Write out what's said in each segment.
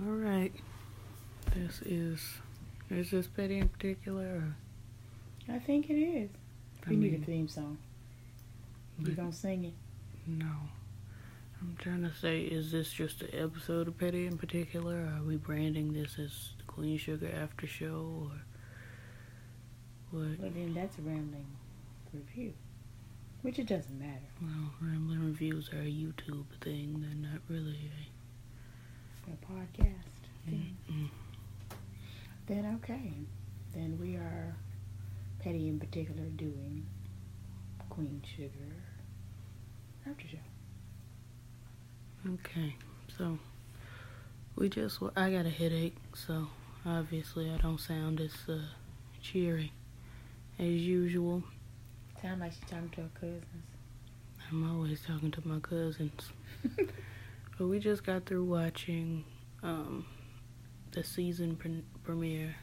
All right. Is this Petty in particular? Or? I think it is. We need a theme song. You gonna sing it? No. I'm trying to say, is this just an episode of Petty in particular? Or are we branding this as the Queen Sugar After Show? Or what? Well, then that's a rambling review. Which it doesn't matter. Well, rambling reviews are a YouTube thing. They're not really a podcast thing. Then okay. Then we are Petty in particular doing Queen Sugar After Show. Okay, so I got a headache, so obviously I don't sound as cheery as usual. Sound like she's talking to her cousins. I'm always talking to my cousins. But we just got through watching the season premiere.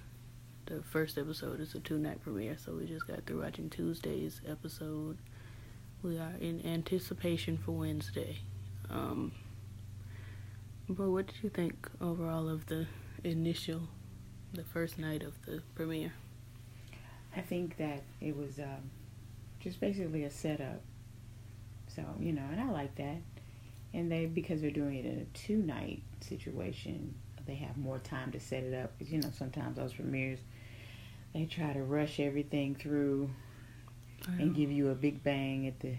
The first episode is a 2-night premiere, so we just got through watching Tuesday's episode. We are in anticipation for Wednesday. But what did you think overall of the first night of the premiere? I think that it was just basically a setup. So, and I like that. And because they're doing it in a 2-night situation, they have more time to set it up. Because, sometimes those premieres, they try to rush everything through and give you a big bang at the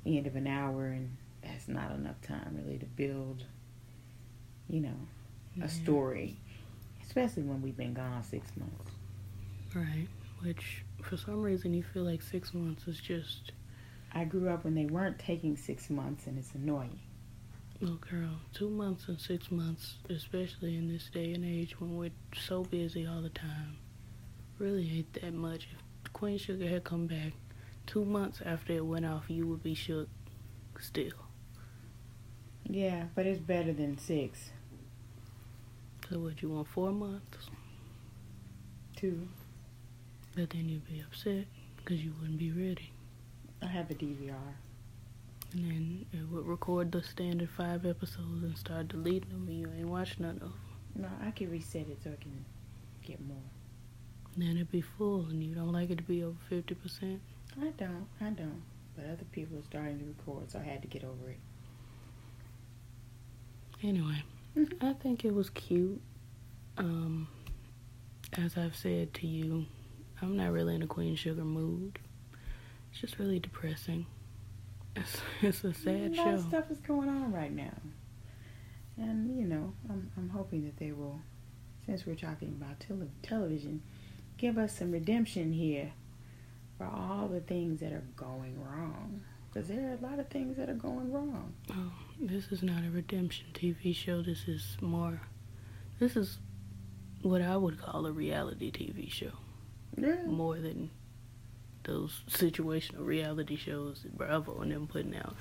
end of an hour, and that's not enough time really to build, a story, especially when we've been gone 6 months. Right, which for some reason you feel like 6 months is just... I grew up when they weren't taking 6 months, and it's annoying. Oh, girl, 2 months and 6 months, especially in this day and age when we're so busy all the time, really ain't that much. If Queen Sugar had come back 2 months after it went off, you would be shook still. Yeah, but it's better than 6. So what, you want 4 months? 2. But then you'd be upset because you wouldn't be ready. I have a DVR. And then it would record the standard 5 episodes and start deleting them, and you ain't watched none of them. No, I can reset it so I can get more. And then it'd be full, and you don't like it to be over 50%? I don't. But other people are starting to record, so I had to get over it. Anyway, I think it was cute. As I've said to you, I'm not really in a Queen Sugar mood. It's just really depressing. It's a sad show. A lot of stuff is going on right now. And, I'm hoping that they will, since we're talking about television, give us some redemption here for all the things that are going wrong. Because there are a lot of things that are going wrong. Oh, this is not a redemption TV show. This is what I would call a reality TV show. Yeah. More than those situational reality shows that Bravo and them putting out.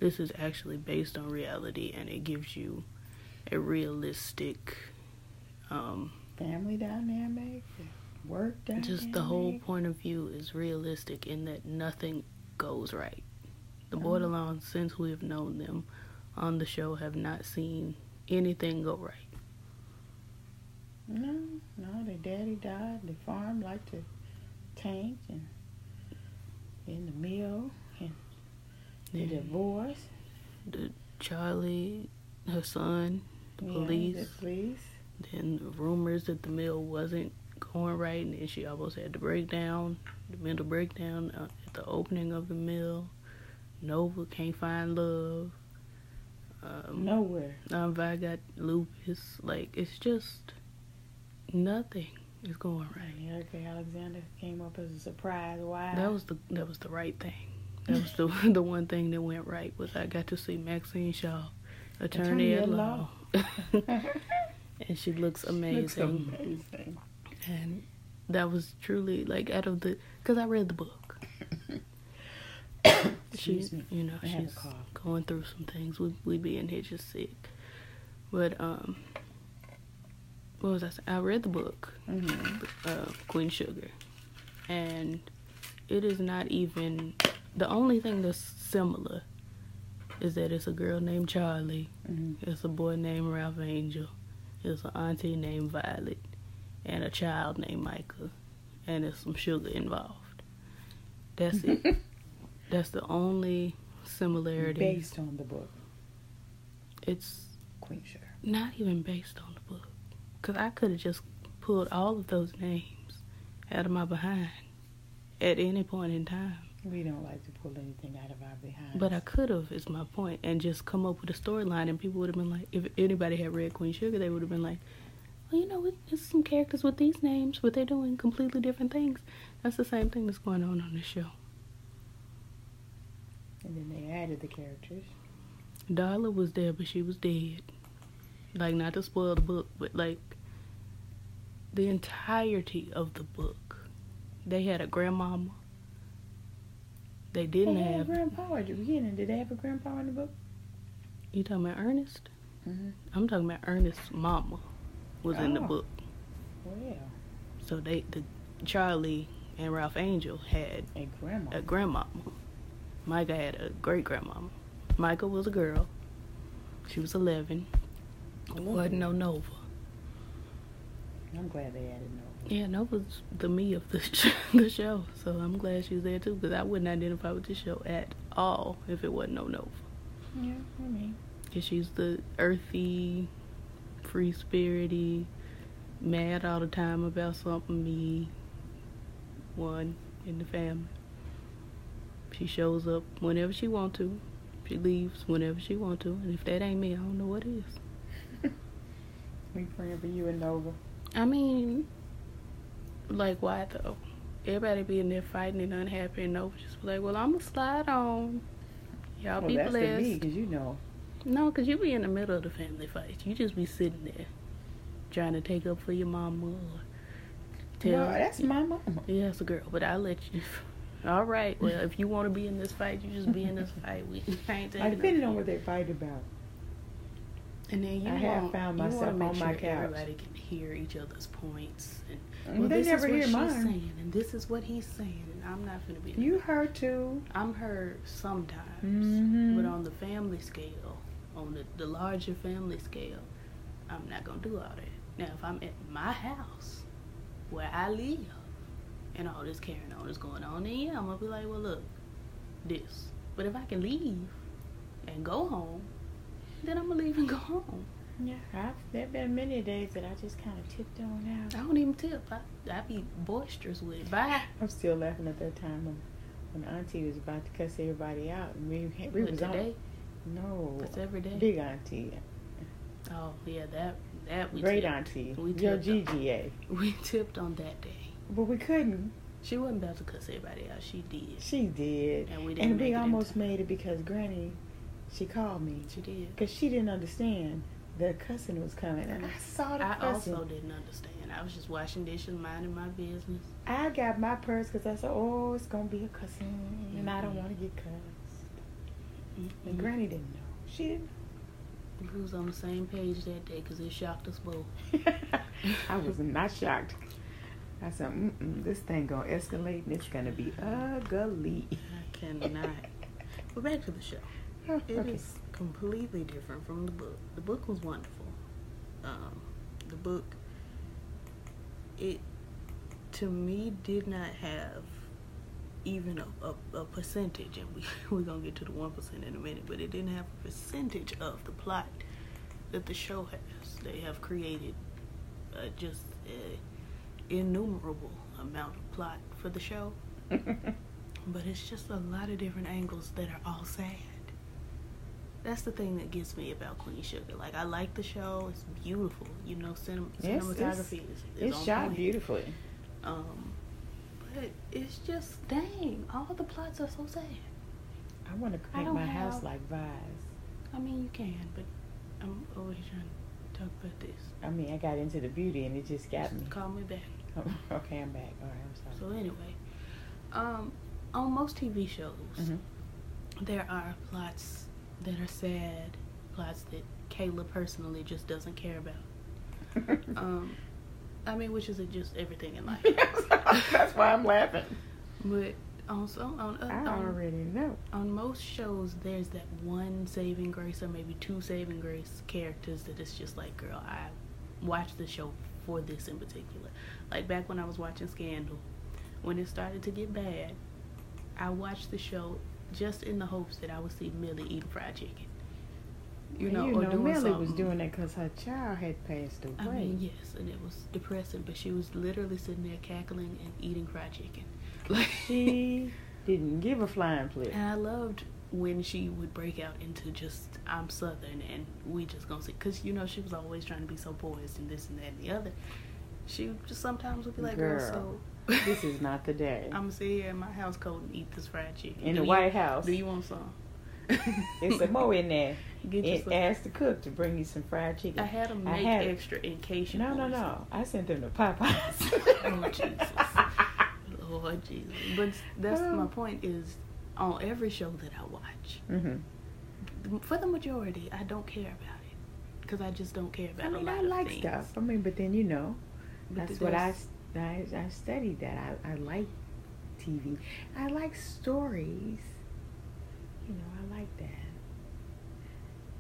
This is actually based on reality, and it gives you a realistic family dynamic, work dynamic. Just the whole point of view is realistic in that nothing goes right. The Bordelons, since we have known them on the show, have not seen anything go right. No, their daddy died. The farm like to tank, and in the mill, and the divorce. The Charlie, her son, the police. Then the rumors that the mill wasn't going right, and then she almost had the mental breakdown at the opening of the mill. Nova can't find love. Nowhere. Vi got lupus. Like, it's just nothing is going right. Erica Alexander came up as a surprise. Why? That was the right thing. That was the one thing that went right, was I got to see Maxine Shaw, attorney at law. And she looks amazing. And that was truly, like, because I read the book. She's going through some things. We'd be in here just sick. But, what was I saying? I read the book, Queen Sugar. And it is not even, the only thing that's similar is that it's a girl named Charlie. It's a boy named Ralph Angel. It's an auntie named Violet and a child named Micah, and there's some sugar involved. That's it. That's the only similarity. Based on the book. It's Queen Sugar. not even based on the book. Because I could have just pulled all of those names out of my behind at any point in time. We don't like to pull anything out of our behind. But I could have, is my point, and just come up with a storyline, and people would have been like, if anybody had read Queen Sugar, they would have been like, well, you know, there's some characters with these names, but they're doing completely different things. That's the same thing that's going on this show. And then they added the characters. Darla was there, but she was dead. Like, not to spoil the book, but like, the entirety of the book, they had a grandmama. They didn't They had have a grandpa at the beginning. Did they have a grandpa in the book? You talking about Ernest? Mm-hmm. I'm talking about Ernest's mama was in the book. Well, So Charlie and Ralph Angel had a grandma. a grandmama. Micah had a great grandmama. Micah was a girl. She was 11. Wasn't no Nova. I'm glad they added Nova. Yeah, Nova's the me of the show. So I'm glad she's there too, because I wouldn't identify with the show at all if it wasn't no Nova. Yeah, I mean. Because she's the earthy, free-spirited, mad all the time about something me, one in the family. She shows up whenever she want to. She leaves whenever she want to. And if that ain't me, I don't know what is. We praying for you and Nova. I mean, like, why though? Everybody be in there fighting and unhappy, and Nova just be like, well, I'm going to slide on. Y'all be that's blessed. me, because you know. No, because you be in the middle of the family fight. You just be sitting there trying to take up for your mama. Or Well, that's my mama. Yeah, it's a girl, but I'll let you. All right, well, if you want to be in this fight, you just be in this fight. We ain't taking Depending on what they fight about. And then I have found myself on my couch. Everybody can hear each other's points. And well, they this never is what hear she's mine. saying, and this is what he's saying, and I'm not going to be. You heard too. I'm heard sometimes, but on the family scale, on the larger family scale, I'm not going to do all that. Now, if I'm at my house, where I live, and all this carrying on is going on, then yeah, I'm going to be like, well, look, this. But if I can leave and go home, then I'm going to leave and go home. Yeah, there have been many days that I just kind of tipped on out. I don't even tip. I be boisterous with it. Bye. I'm still laughing at that time when Auntie was about to cuss everybody out. And we was today? No. It's every day? Big Auntie. Oh, yeah, that we Great tipped. Auntie. We Your tipped GGA. We tipped on that day. But we couldn't. She wasn't about to cuss everybody out. She did. She did. And we didn't. And we almost made it because Granny, she called me. She did. Because she didn't understand the cussing was coming. And I saw the cussing. I also didn't understand. I was just washing dishes, minding my business. I got my purse because I said, oh, it's going to be a cussing. And I don't want to get cussed. And Granny didn't know. She didn't know. We was on the same page that day because it shocked us both. I was not shocked. I said, this thing going to escalate and it's going to be ugly. I cannot. But back to the show. It is completely different from the book. The book was wonderful. The book, it, to me, did not have even a percentage, and we're going to get to the 1% in a minute, but it didn't have a percentage of the plot that the show has. They have created just an innumerable amount of plot for the show, but it's just a lot of different angles that are all sad. That's the thing that gets me about Queen Sugar. Like, I like the show. It's beautiful. You know, cinematography is it's on shot point. beautifully. But it's just, dang, all the plots are so sad. I want to paint my house like Vise. I mean, you can, but I'm always trying to talk about this. I mean, I got into the beauty and it just got me. Call me back. Okay, I'm back. All right, I'm sorry. So anyway, on most TV shows, there are plots that are sad, plots that Kayla personally just doesn't care about. I mean, which is just everything in life. That's why I'm laughing. But I already know. On most shows, there's that one saving grace or maybe two saving grace characters that it's just like, girl, watch the show for this in particular. Like back when I was watching Scandal, when it started to get bad, I watched the show just in the hopes that I would see Millie eating fried chicken. Or doing Millie something. was doing that because her child had passed away. I mean, yes, and it was depressing, but she was literally sitting there cackling and eating fried chicken. Like she didn't give a flying flip. And I loved when she would break out into just, I'm Southern and we just gonna see, because she was always trying to be so poised and this and that and the other. She just sometimes would be like, girl, so this is not the day. I'm gonna sit here in my house coat and eat this fried chicken. In the White House. Do you want some? There's some more in there. Get ask the cook to bring you some fried chicken. I had them make extra in case you No. I sent them to Popeyes. Oh, Jesus. Lord Jesus. But that's my point is, on every show that I watch, for the majority, I don't care about it. Because I just don't care about a lot of things. I like stuff. But then, that's what I studied that. I like TV. I like stories. I like that.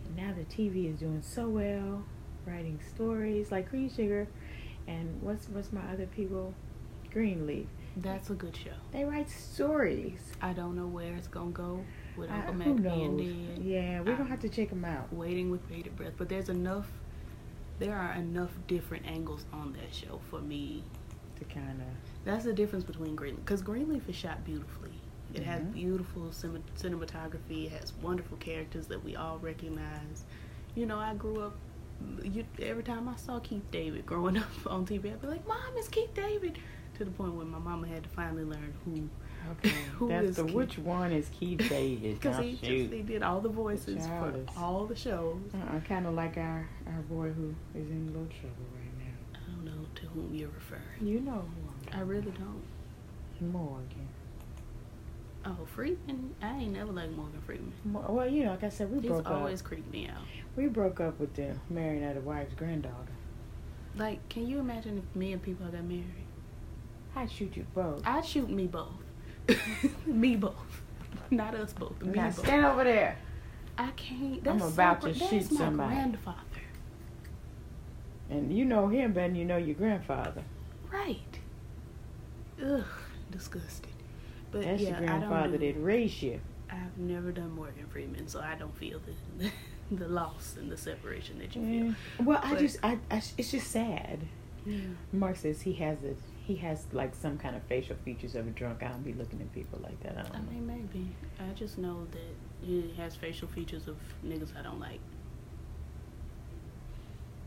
And now the TV is doing so well, writing stories like Green Sugar, and what's my other people? Greenleaf. That's a good show. They write stories. I don't know where it's gonna go with Uncle Mac who being knows? dead. Yeah, we're gonna have to check them out. Waiting with bated breath, but there are enough different angles on that show for me to kind of. That's the difference between Greenleaf, because Greenleaf is shot beautifully. It has beautiful cinematography. It has wonderful characters that we all recognize. I grew up. Every time I saw Keith David growing up on TV, I'd be like, "Mom, it's Keith David." To the point where my mama had to finally learn who is Keith. Which one is Keith David? Because he did all the voices for all the shows. Kind of like our boy who is in a little trouble right now. I don't know to whom you're referring. You know who I really don't. Morgan. Oh, Freeman? I ain't never liked Morgan Freeman. Well, like I said, we broke up. He's always creeped me out. We broke up with the married other wife's granddaughter. Like, can you imagine if me and people got married? I'd shoot you both. I'd shoot me both. Me both. Not us both. Me both. Stand over there. I can't. I'm about to shoot somebody. That's my grandfather. And you know him better than you know your grandfather. Right. Ugh, disgusting. But that's your grandfather that raised you. I've never done Morgan Freeman, so I don't feel the loss and the separation that you feel. Well, it's just sad. Yeah. Mark says he has like some kind of facial features of a drunk. I don't be looking at people like that. I don't know. mean, maybe. I just know that he has facial features of niggas I don't like.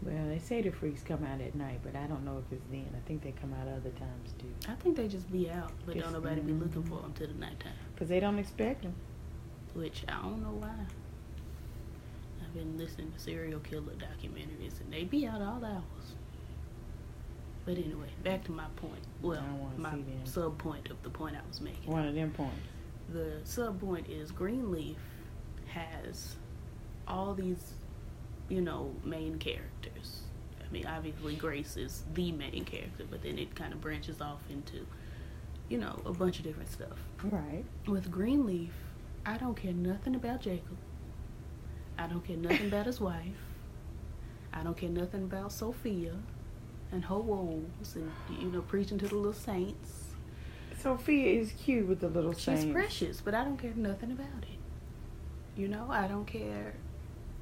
Well, they say the freaks come out at night, but I don't know if it's then. I think they come out other times too. I think they just be out, but don't nobody be looking for them till the nighttime. Because they don't expect them. Which I don't know why. I've been listening to serial killer documentaries, and they be out all hours. But anyway, back to my point. Well, my sub-point of the point I was making. One of them points. The sub-point is Greenleaf has all these, main characters. I mean, obviously Grace is the main character, but then it kind of branches off into, a bunch of different stuff. Right. With Greenleaf, I don't care nothing about Jacob. I don't care nothing about his wife. I don't care nothing about Sophia and her woes and, preaching to the little saints. Sophia is cute with the little saints. She's precious, but I don't care nothing about it. I don't care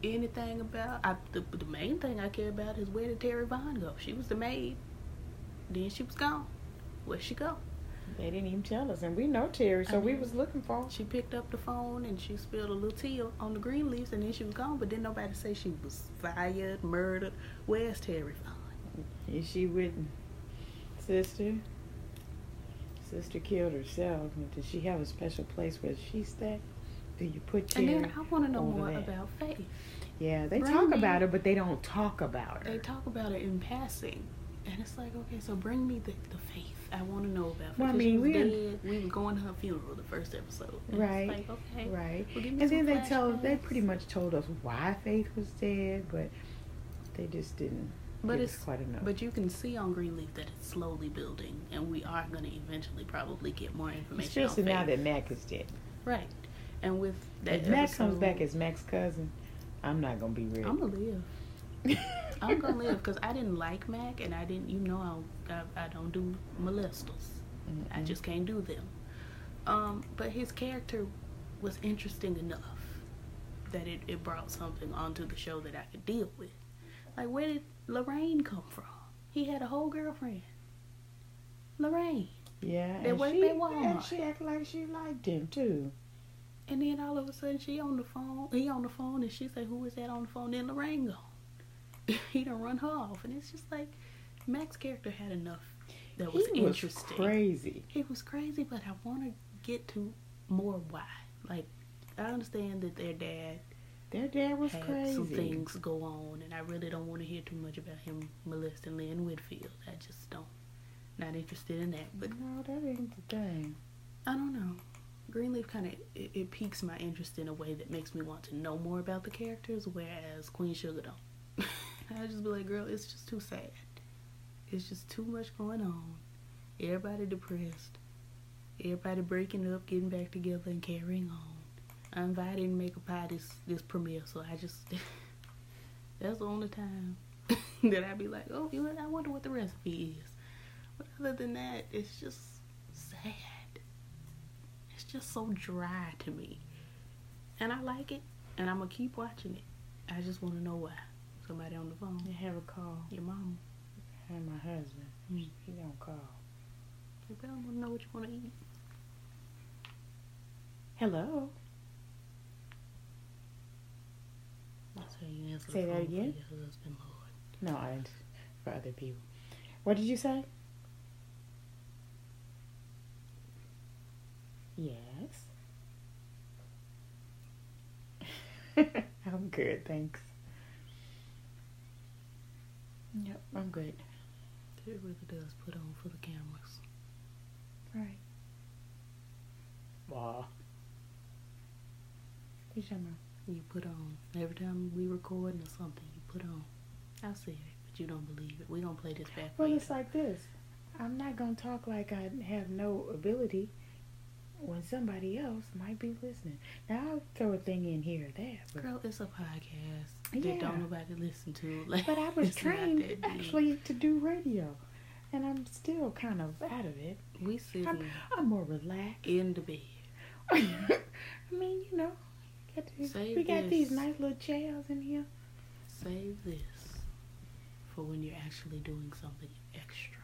anything about... The main thing I care about is where did Terry Vaughn go? She was the maid. Then she was gone. Where'd she go? They didn't even tell us, and we know Terry, so we was looking for her. She picked up the phone, and she spilled a little tea on the green leaves, and then she was gone, but didn't nobody say she was fired, murdered. Where's Terry Vaughn? Is she with sister? Sister killed herself. Does she have a special place where she stay? Do you put Terry? And then I want to know more about Faith. Yeah, they talk about her, but they don't talk about her. They talk about her in passing. And it's like, okay, so bring me the Faith. I want to know about Faith. Well, I mean, we were going to her funeral the first episode. And right. It's like, okay. Right. Well, and then they pretty much told us why Faith was dead, but they just didn't. But it's quite enough. But you can see on Greenleaf that it's slowly building, and we are going to eventually probably get more information. Especially now that Mac is dead. Right. And with that, if Mac comes back as Mac's cousin, I'm not gonna be ready. I'm gonna live. I'm gonna live because I didn't like Mac, and I didn't. I don't do molesters. I just can't do them. But his character was interesting enough that it brought something onto the show that I could deal with. Like, where did Lorraine come from? He had a whole girlfriend, Lorraine. Yeah, They worked at Walmart. And she acted like she liked him too. And then all of a sudden, he on the phone, and she said, "Who is that on the phone?" Then Lorraine gone. He done run her off, and it's just like Mac's character had enough that was interesting. Crazy. He was crazy, but I want to get to more why. Like, I understand that their dad was had crazy. some things go on, and I really don't want to hear too much about him molesting Lynn Whitfield. I just don't. Not interested in that. But no, that ain't the thing. I don't know. Greenleaf kind of it piques my interest in a way that makes me want to know more about the characters, whereas Queen Sugar don't. I just be like, girl, it's just too sad. It's just too much going on. Everybody depressed. Everybody breaking up, getting back together, and carrying on. I'm invited to make a pie this premiere, so I just that's the only time that I be like, oh, I wonder what the recipe is. But other than that, it's just sad. It's just so dry to me. And I like it, and I'm going to keep watching it. I just want to know why. Somebody on the phone. You have a call. Your mama. And my husband. He don't call. You better want to know what you want to eat. Hello. That's how you answer Say the that phone again? for your husband, Lord. No, for other people. What did you say? Yes. I'm good, thanks. Yep, I'm good. It really does put on for the cameras. Right. Wow. What you talking about? You put on. Every time we recording or something, you put on. I said it, but you don't believe it. We gonna play this back. Well, it's like this. I'm not gonna talk like I have no ability when somebody else might be listening. Now, I'll throw a thing in here or there. But girl, it's a podcast that don't nobody listen to. Like, but I was trained actually to do radio, and I'm still kind of out of it. We sit I'm more relaxed in the bed. I mean, you know, we got these nice little chairs in here. Save this for when you're actually doing something extra.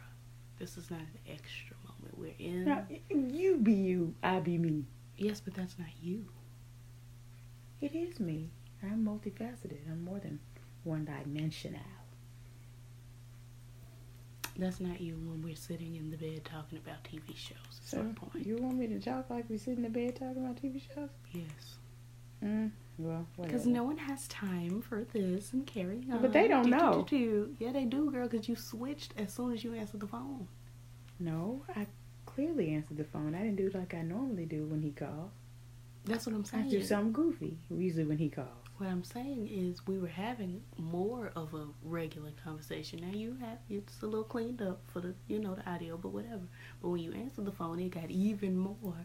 This is not an extra moment. We're in. Now, you be you, I be me. Yes, but that's not you. It is me. I'm multifaceted. I'm more than one-dimensional. That's not you when we're sitting in the bed talking about TV shows. That's So, my point. you want me to talk like we sit in the bed talking about TV shows? Yes. Well, because no one has time for this and carry on. But they don't know. Yeah, they do, girl, because you switched as soon as you answered the phone. No, I clearly answered the phone. I didn't do it like I normally do when he calls. That's what I'm saying. I do something goofy, usually when he calls. What I'm saying is we were having more of a regular conversation. Now it's a little cleaned up for the, the audio, but whatever. But when you answered the phone, it got even more,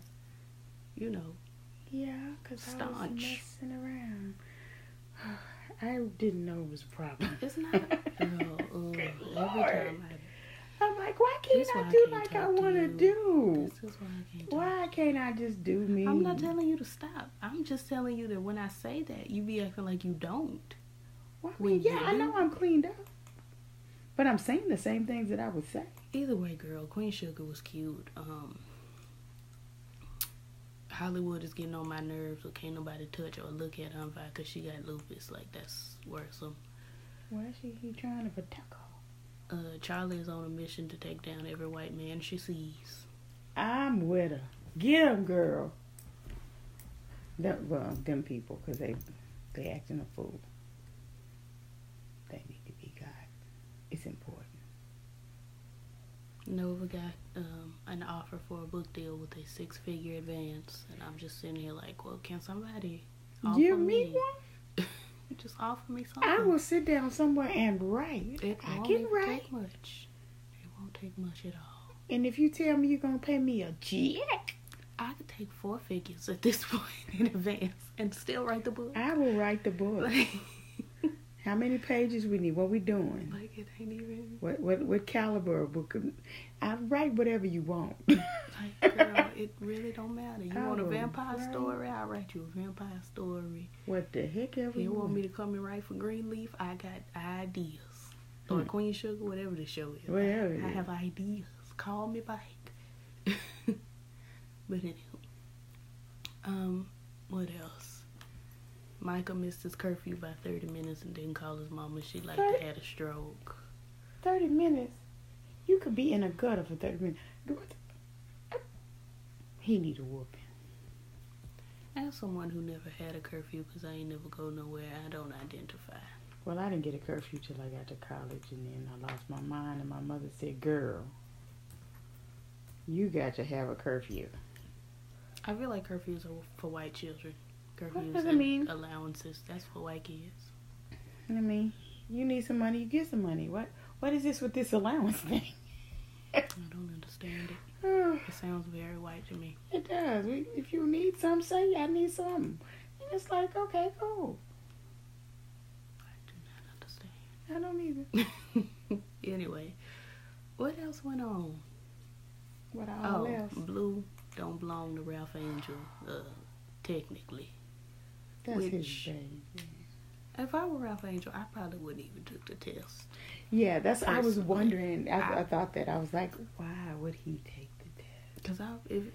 Yeah, because I was staunch. messing around. I didn't know it was a problem. It's not. Every time I'm like, why can't I do like I want to do? This is why I can't. Why can't I just do me? I'm not telling you to stop. I'm just telling you that when I say that, you be acting like you don't. Well, I know I'm cleaned up, but I'm saying the same things that I would say. Either way, girl, Queen Sugar was cute. Hollywood is getting on my nerves, so can't nobody touch or look at her because she got lupus. Like, that's worrisome. Why is he trying to protect her? Charlie is on a mission to take down every white man she sees. I'm with her. Get him, girl. Them people, because they acting a fool. They need to be got. It's important. Nova got an offer for a book deal with a 6-figure advance, and I'm just sitting here like, well, can somebody offer Give me one? Just offer me something. I will sit down somewhere and write. I can write. Take much. It won't take much at all. And if you tell me you're going to pay me a check, I could take 4 figures at this point in advance and still write the book. I will write the book. How many pages we need? What we doing? Like, it ain't even... What caliber of book? I write whatever you want. Like, girl, it really don't matter. You want a Oh, vampire right. story? I'll write you a vampire story. What the heck ever You want me to come and write for Greenleaf? I got ideas. Or Queen Sugar, whatever the show is. Whatever it I is. have ideas. Call me back. But anyway. What else? Micah missed his curfew by 30 minutes and didn't call his mama. She like to had a stroke. 30 minutes? You could be in a gutter for 30 minutes. He need a whooping. As someone who never had a curfew because I ain't never go nowhere, I don't identify. Well, I didn't get a curfew till I got to college, and then I lost my mind, and my mother said, girl, you got to have a curfew. I feel like curfews are for white children. Curfews What does it and mean? allowances, that's for white kids. I mean, you need some money, you get some money. What is this with this allowance thing? I don't understand it. It sounds very white to me. It does. If you need something, say I need something. And it's like, okay, cool. I do not understand. I don't either. Anyway, what else went on? What all else? Blue don't belong to Ralph Angel, technically. That's his which- baby. If I were Ralph Angel, I probably wouldn't even took the test. Yeah, I was Personally, wondering. I thought that. I was like, why would he take the test? Because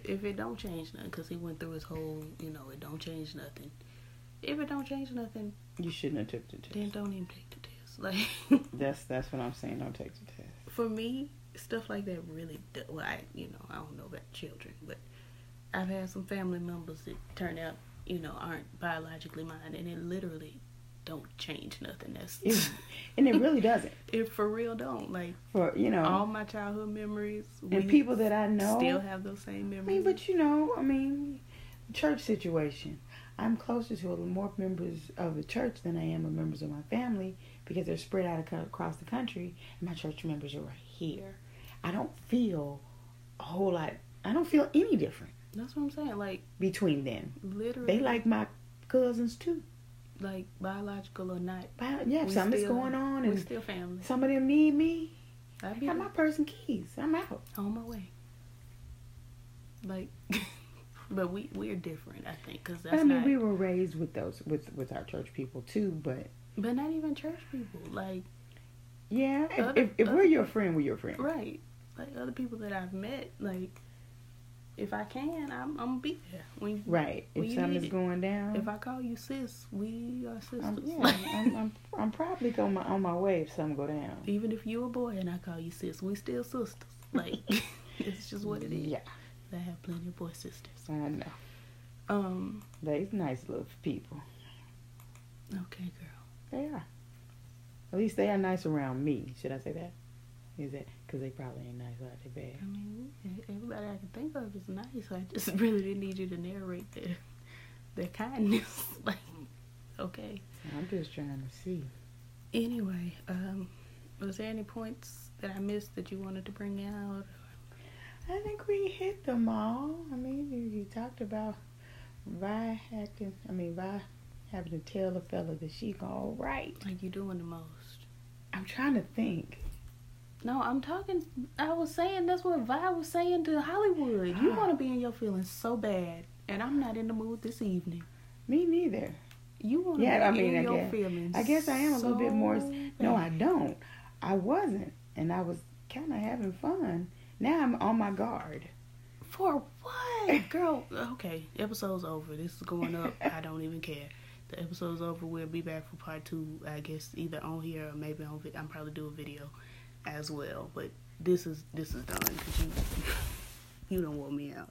if it don't change nothing, because he went through his whole, it don't change nothing. If it don't change nothing, You shouldn't have took the test. then don't even take the test. Like, That's what I'm saying. Don't take the test. for me, stuff like that really, well, I don't know about children, but I've had some family members that turn out, aren't biologically mine, and it literally don't change nothing. And it really doesn't. It for real don't. Like, For all my childhood memories, and people that I know still have those same I memories. mean, but church situation. I'm closer to more members of the church than I am of members of my family because they're spread out across the country, and my church members are right here. I don't feel a whole lot. I don't feel any different That's what I'm saying. Like, between them. literally, They like my cousins too. like, biological or not. Yeah, we something's still- going on, we and still family. some of them need me. I I be got my purse and keys. I'm out. on my way. Like, but we're different, I think, because that's I mean, not. we were raised with those with our church people too, but But not even church people. Like, yeah, Other- if we're your friend, we're your friend. right. Like, other people that I've met, like, if I can, I'm gonna be there. Right. When If you something's need it. going down, If I call you sis, we are sisters. I'm probably on my way if something go down. Even if you a boy and I call you sis, we still sisters. Like, it's just what it is. Yeah, I have plenty of boy sisters. I know. They's nice little people. Okay, girl. They are. At least they are nice around me. Should I say that? Is that because they probably ain't nice out there bad? I mean, everybody I can think of is nice. I just really didn't need you to narrate their kindness. Like, okay. I'm just trying to see. Anyway, was there any points that I missed that you wanted to bring out? I think we hit them all. I mean, you talked about Vi having to tell the fella that she all right. Like, you doing the most. I'm trying to think. No, I was saying that's what Vi was saying to Hollywood. You want to be in your feelings so bad, and I'm not in the mood this evening. Me neither. You want to be in your feelings. I guess I am a little bit more. bad. No, I don't. I wasn't, and I was kind of having fun. Now I'm on my guard. For what? Girl, okay, episode's over. This is going up. I don't even care. The episode's over. We'll be back for part 2, I guess, either on here or maybe on video. I'm probably do a video as well. But this is done because you don't want me out.